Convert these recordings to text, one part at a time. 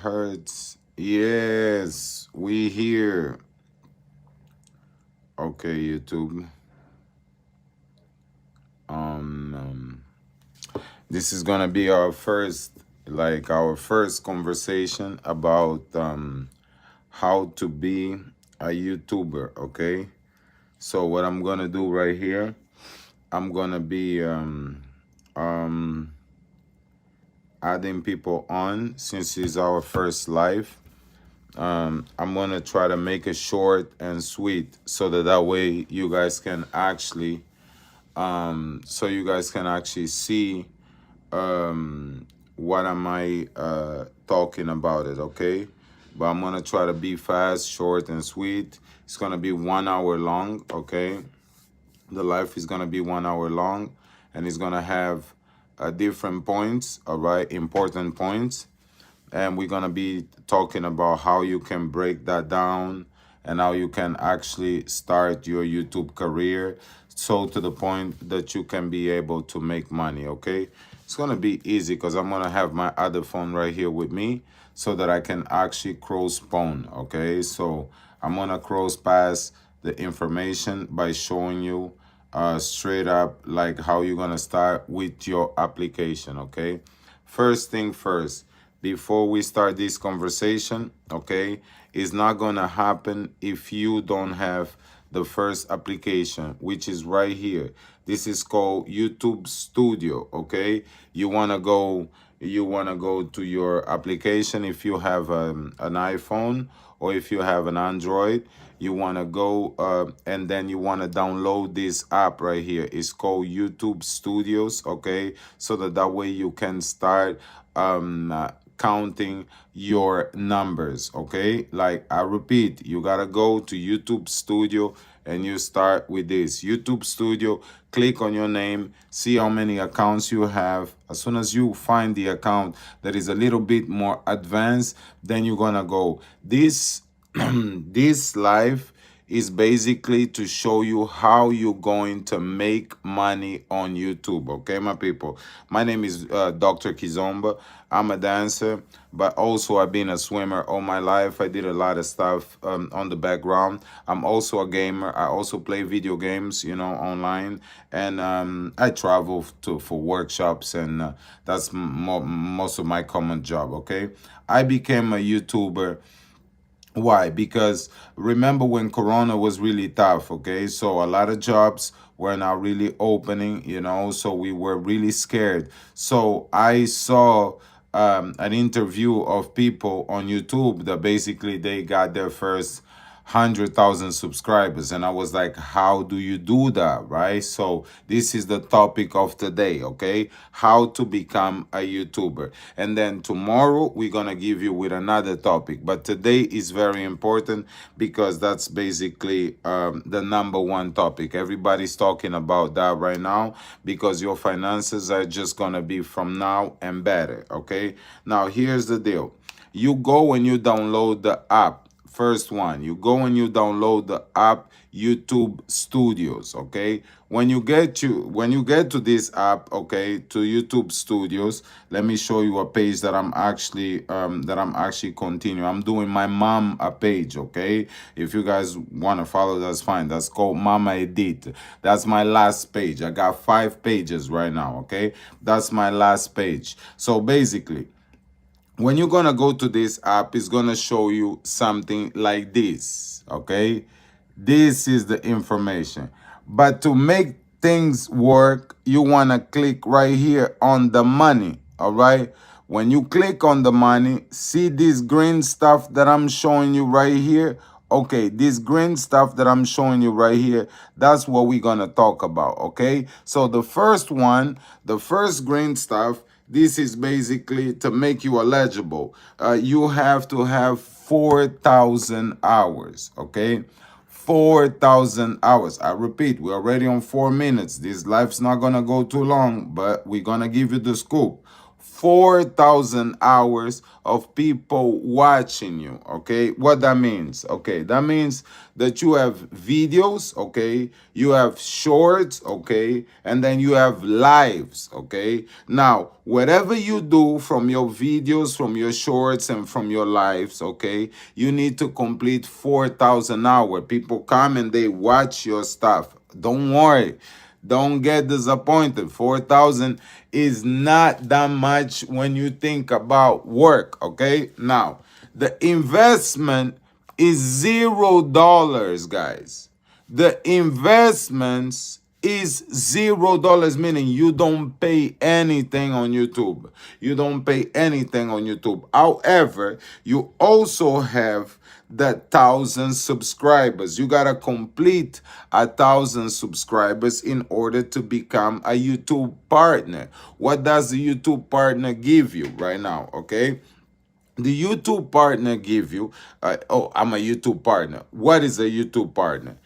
Hurts. Yes, we here. Okay, YouTube. Um, this is gonna be our first conversation about how to be a YouTuber. Okay. So what I'm gonna do right here, I'm gonna be um, adding people on since it's our first live. I'm gonna try to make it short and sweet so that way you guys can actually see what am I talking about it, okay? But I'm gonna try to be fast, short, and sweet. It's gonna be 1 hour long, okay? The life is gonna be 1 hour long, and it's gonna have different points, all right, important points, and we're gonna be talking about how you can break that down and how you can actually start your YouTube career so to the point that you can be able to make money, okay? It's gonna be easy because I'm gonna have my other phone right here with me so that I can actually cross phone, okay? So I'm gonna cross pass the information by showing you straight up like how you're gonna start with your application, okay? First thing first, before we start this conversation, okay, it's not gonna happen if you don't have the first application, which is right here. This is called YouTube Studio, okay? You wanna go to your application if you have an iPhone or if you have an Android. You wanna go and then you wanna download this app right here. It's called YouTube Studios, okay? So that way you can start counting your numbers, okay? Like I repeat, you gotta go to YouTube Studio and you start with this YouTube Studio. Click on your name, see how many accounts you have. As soon as you find the account that is a little bit more advanced, then you're gonna go this this live is basically to show you how you're going to make money on YouTube. Okay, my people. My name is Dr. Kizomba. I'm a dancer, but also I've been a swimmer all my life. I did a lot of stuff on the background. I'm also a gamer. I also play video games, online, and I travel for workshops, and that's most of my common job. Okay, I became a YouTuber. Why? Because remember when Corona was really tough, okay? So a lot of jobs were not really opening, so we were really scared. So I saw an interview of people on YouTube that basically they got their first 100,000 subscribers, and I was like, how do you do that, right? So this is the topic of today, okay? How to become a YouTuber. And then tomorrow we're gonna give you with another topic, but today is very important because that's basically the number one topic. Everybody's talking about that right now because your finances are just gonna be from now and better, okay? Now here's the deal. You go and you download the app. First one, you go and you download the app YouTube Studios, okay? When you get to this app, okay, to YouTube Studios, let me show you a page that I'm actually continuing. I'm doing my mom a page, okay? If you guys want to follow, that's fine. That's called Mama Edit. That's my last page. I got 5 pages right now, okay? That's my last page. So basically, when you're gonna go to this app, it's gonna show you something like this, okay? This is the information. But to make things work, you wanna click right here on the money, all right? When you click on the money, see this green stuff that I'm showing you right here? Okay, this green stuff that I'm showing you right here, that's what we're gonna talk about, okay? So the first one, the first green stuff, this is basically to make you eligible. You have to have 4,000 hours, okay? 4,000 hours. I repeat, we're already on 4 minutes. This life's not gonna go too long, but we're gonna give you the scoop. 4,000 hours of people watching you. Okay, what that means? Okay, that means that you have videos, okay, you have shorts, okay, and then you have lives. Okay, now whatever you do from your videos, from your shorts, and from your lives, okay, you need to complete 4,000 hours. People come and they watch your stuff. Don't worry, don't get disappointed. 4,000 is not that much when you think about work, okay? Now, the investment is $0, guys. The investments is $0, meaning you don't pay anything on YouTube. You don't pay anything on YouTube. However, you also have the 1,000 subscribers. You gotta complete 1,000 subscribers in order to become a YouTube partner. What does the YouTube partner give you right now? Okay, the YouTube partner give you, oh, I'm a YouTube partner. What is a YouTube partner?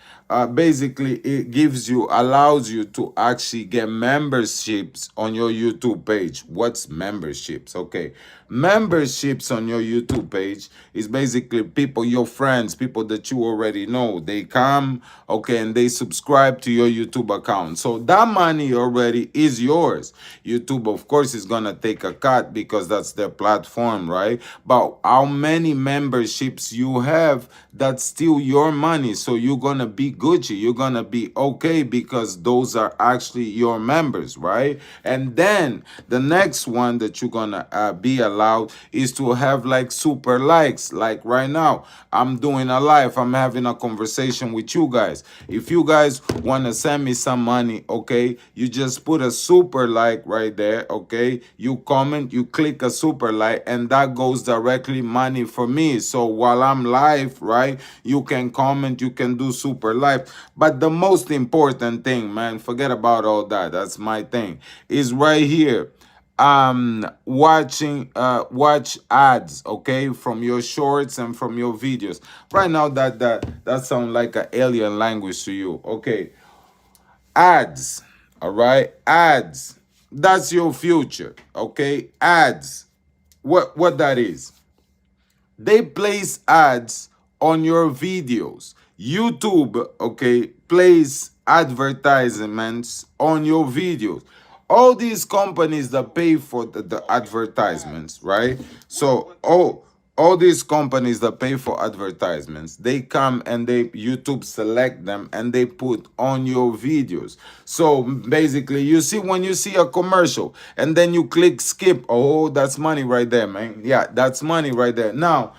Basically, it gives you, allows you to actually get memberships on your YouTube page. What's memberships? Okay, memberships on your YouTube page is basically people, your friends, people that you already know. They come, okay, and they subscribe to your YouTube account. So that money already is yours. YouTube, of course, is gonna take a cut because that's their platform, right? But how many memberships you have, that's still your money. So you're gonna be Gucci, you're gonna be okay because those are actually your members, right? And then the next one that you're gonna be allowed is to have like super likes. Like right now, I'm doing a live, I'm having a conversation with you guys. If you guys want to send me some money, okay, you just put a super like right there, okay, you comment, you click a super like, and that goes directly money for me. So while I'm live, right, you can comment, you can do super live. But the most important thing, man, forget about all that, that's my thing, is right here. Watch ads, okay, from your shorts and from your videos. Right now, that sounds like an alien language to you. Okay, ads, all right, ads, that's your future. Okay, ads, what that is, they place ads on your videos. YouTube, okay, place advertisements on your videos. All these companies that pay for the advertisements, right? So all these companies that pay for advertisements, they come and they YouTube select them and they put on your videos. So basically, you see, when you see a commercial and then you click skip, oh, that's money right there, man. Yeah, that's money right there. Now,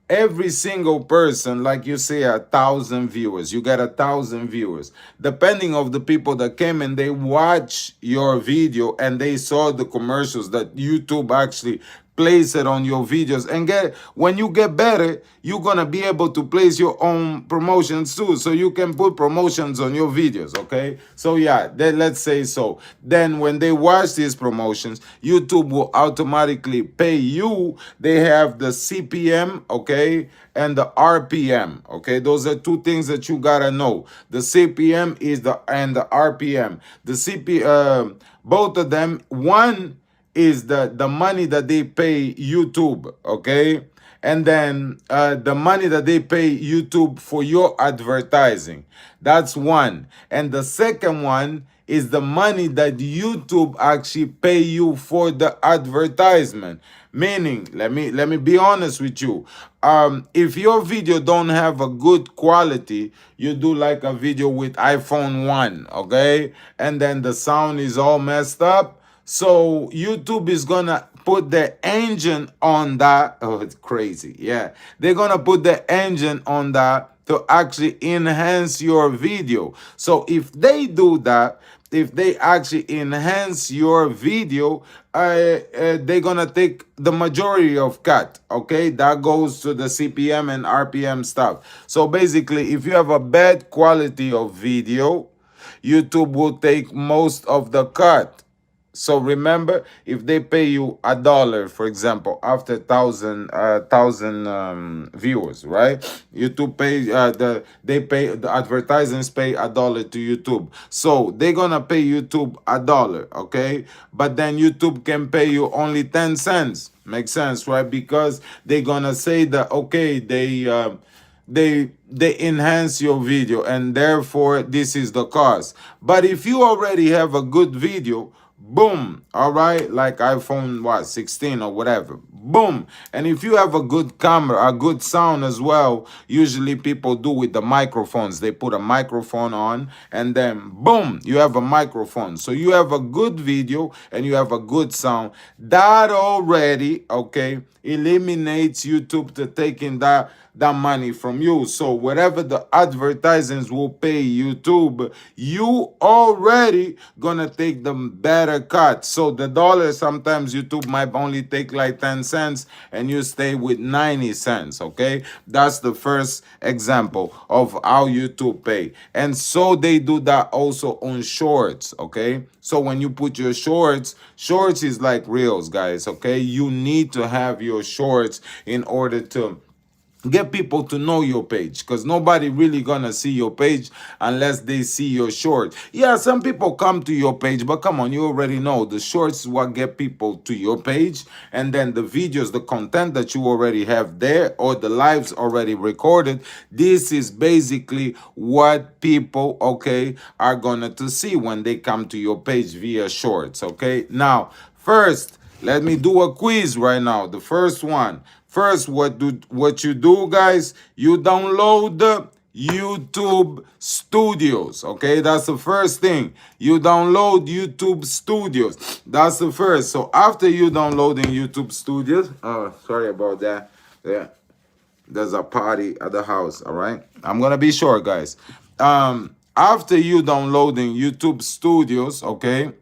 every single person, like you say, 1,000 viewers, you got 1,000 viewers, depending of the people that came and they watch your video and they saw the commercials that YouTube actually place it on your videos. And get, when you get better, you're gonna be able to place your own promotions too, so you can put promotions on your videos. Okay, so yeah, then let's say so, then when they watch these promotions, YouTube will automatically pay you. They have the CPM, okay, and the RPM. Okay, those are two things that you gotta know. The CPM is the, and the RPM, the both of them, one is the money that they pay YouTube, okay? And then the money that they pay YouTube for your advertising. That's one. And the second one is the money that YouTube actually pay you for the advertisement. Meaning, let me be honest with you. If your video don't have a good quality, you do like a video with iPhone 1, okay? And then the sound is all messed up, so YouTube is gonna put the engine on that. Oh, it's crazy. Yeah. They're gonna put the engine on that to actually enhance your video. So if they do that, if they actually enhance your video, they're gonna take the majority of cut. Okay, that goes to the CPM and RPM stuff. So basically, if you have a bad quality of video, YouTube will take most of the cut. So remember, if they pay you $1, for example, after thousand viewers, right? YouTube pay they pay the advertisers pay $1 to YouTube, so they're gonna pay YouTube $1, okay? But then YouTube can pay you only 10 cents. Makes sense, right? Because they're gonna say that okay, they enhance your video and therefore this is the cost. But if you already have a good video, boom, all right, like iPhone what 16 or whatever, boom. And if you have a good camera, a good sound as well, usually people do with the microphones, they put a microphone on and then boom, you have a microphone, so you have a good video and you have a good sound. That already, okay, eliminates YouTube to taking that money from you. So whatever the advertisers will pay YouTube, you already gonna take the better cut. So the dollar, sometimes YouTube might only take like 10 cents and you stay with 90 cents, okay? That's the first example of how YouTube pay. And so they do that also on shorts, okay? So when you put your shorts is like reels, guys, okay? You need to have your shorts in order to get people to know your page, because nobody really gonna see your page unless they see your short. Yeah, some people come to your page, but come on, you already know the shorts is what get people to your page, and then the videos, the content that you already have there, or the lives already recorded, this is basically what people, okay, are gonna to see when they come to your page via shorts. Okay, now first let me do a quiz right now. The first one. First, what you do, guys? You download the YouTube Studios. Okay, that's the first thing. You download YouTube Studios. That's the first. So after you downloading YouTube Studios, oh, sorry about that. Yeah, there's a party at the house. All right, I'm gonna be short, guys. After you downloading YouTube Studios, okay,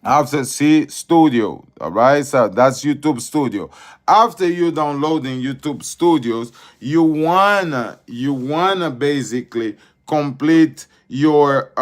after see studio, all right, so that's YouTube Studio. After you downloading YouTube Studios, you wanna basically complete your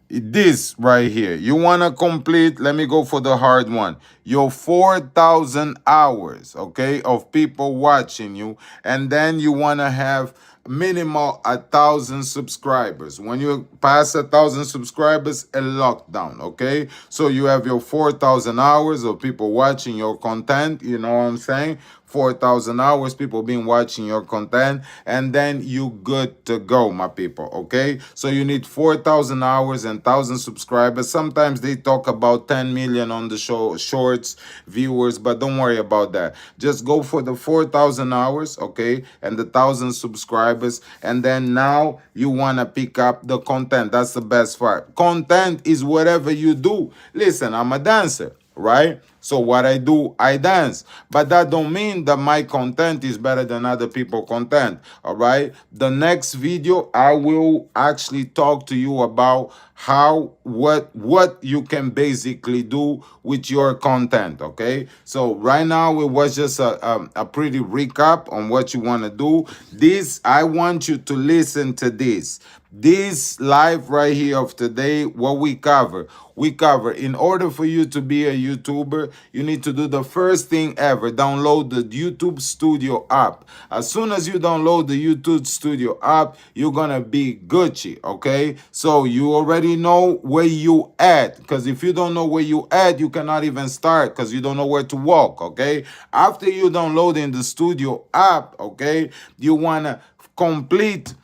this right here. You wanna complete, let me go for the hard one, your 4,000 hours, okay, of people watching you. And then you wanna have minimal 1,000 subscribers. When you pass 1,000 subscribers, a lockdown, okay? So you have your 4,000 hours of people watching your content, you know what I'm saying? 4,000 hours, people been watching your content, and then you good to go, my people, okay? So you need 4,000 hours and 1,000 subscribers. Sometimes they talk about 10 million on the show, shorts, viewers, but don't worry about that. Just go for the 4,000 hours, okay? And the 1,000 subscribers, and then now you want to pick up the content. That's the best part. Content is whatever you do. Listen, I'm a dancer, right? So what I do, I dance. But that don't mean that my content is better than other people's content. All right. The next video, I will actually talk to you about how what you can basically do with your content. Okay. So right now it was just a pretty recap on what you want to do. This, I want you to listen to this. This live right here of today, what we cover. We cover, in order for you to be a YouTuber, you need to do the first thing ever. Download the YouTube Studio app. As soon as you download the YouTube Studio app, you're gonna be Gucci, okay? So you already know where you at. Because if you don't know where you at, you cannot even start because you don't know where to walk, okay? After you downloading the Studio app, okay, you wanna complete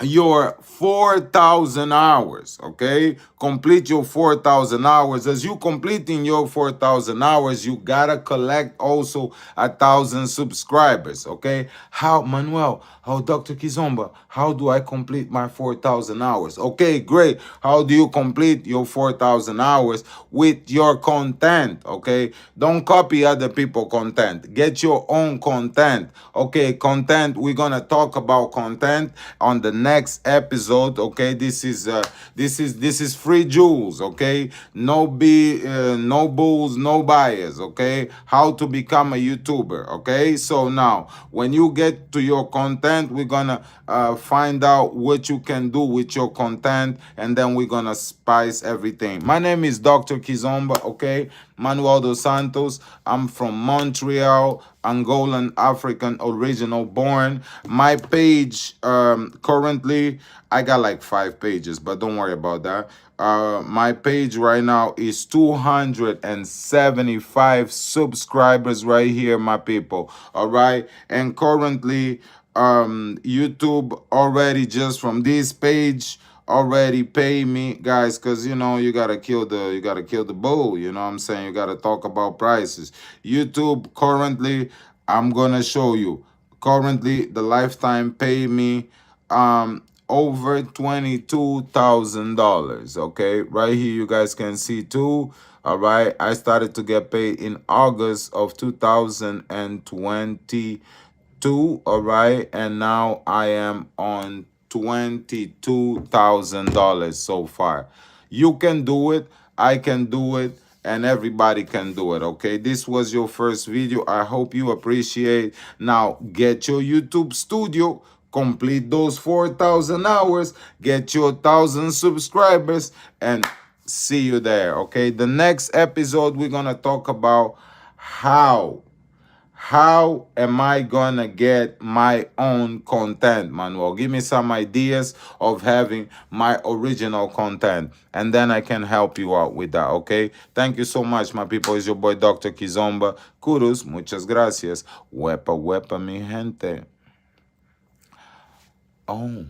your 4,000 hours, okay? Complete your 4,000 hours. As you completing your 4,000 hours, you gotta collect also 1,000 subscribers, okay? How, Manuel, how, Dr. Kizomba, how do I complete my 4,000 hours? Okay, great. How do you complete your 4,000 hours? With your content, okay? Don't copy other people's content. Get your own content, okay? Content, we're gonna talk about content on the next episode. Okay, this is free jewels. Okay, no bulls, no bias. Okay, how to become a YouTuber. Okay, so now when you get to your content, we're gonna find out what you can do with your content, and then we're gonna spice everything. My name is Dr. Kizomba. Okay, Manuel dos Santos. I'm from Montreal, Angolan African original born. My page currently, I got like 5 pages, but don't worry about that. My page right now is 275 subscribers right here, my people. All right, and currently YouTube already, just from this page, already pay me, guys, because you gotta kill the bull. You know what I'm saying? You gotta talk about prices. YouTube currently, I'm gonna show you. Currently, the lifetime pay me over $22,000. Okay, right here you guys can see too. All right, I started to get paid in August of 2022. All right, and now I am on $22,000 so far. You can do it, I can do it, and everybody can do it. Okay, this was your first video. I hope you appreciate. Now get your YouTube studio, complete those 4,000 hours, get your 1,000 subscribers, and see you there. Okay, the next episode we're gonna talk about how am I gonna get my own content, Manuel? Give me some ideas of having my original content, and then I can help you out with that. Okay, thank you so much, my people. It's your boy Dr. Kizomba. Kudos, muchas gracias. Wepa wepa, mi gente. Oh.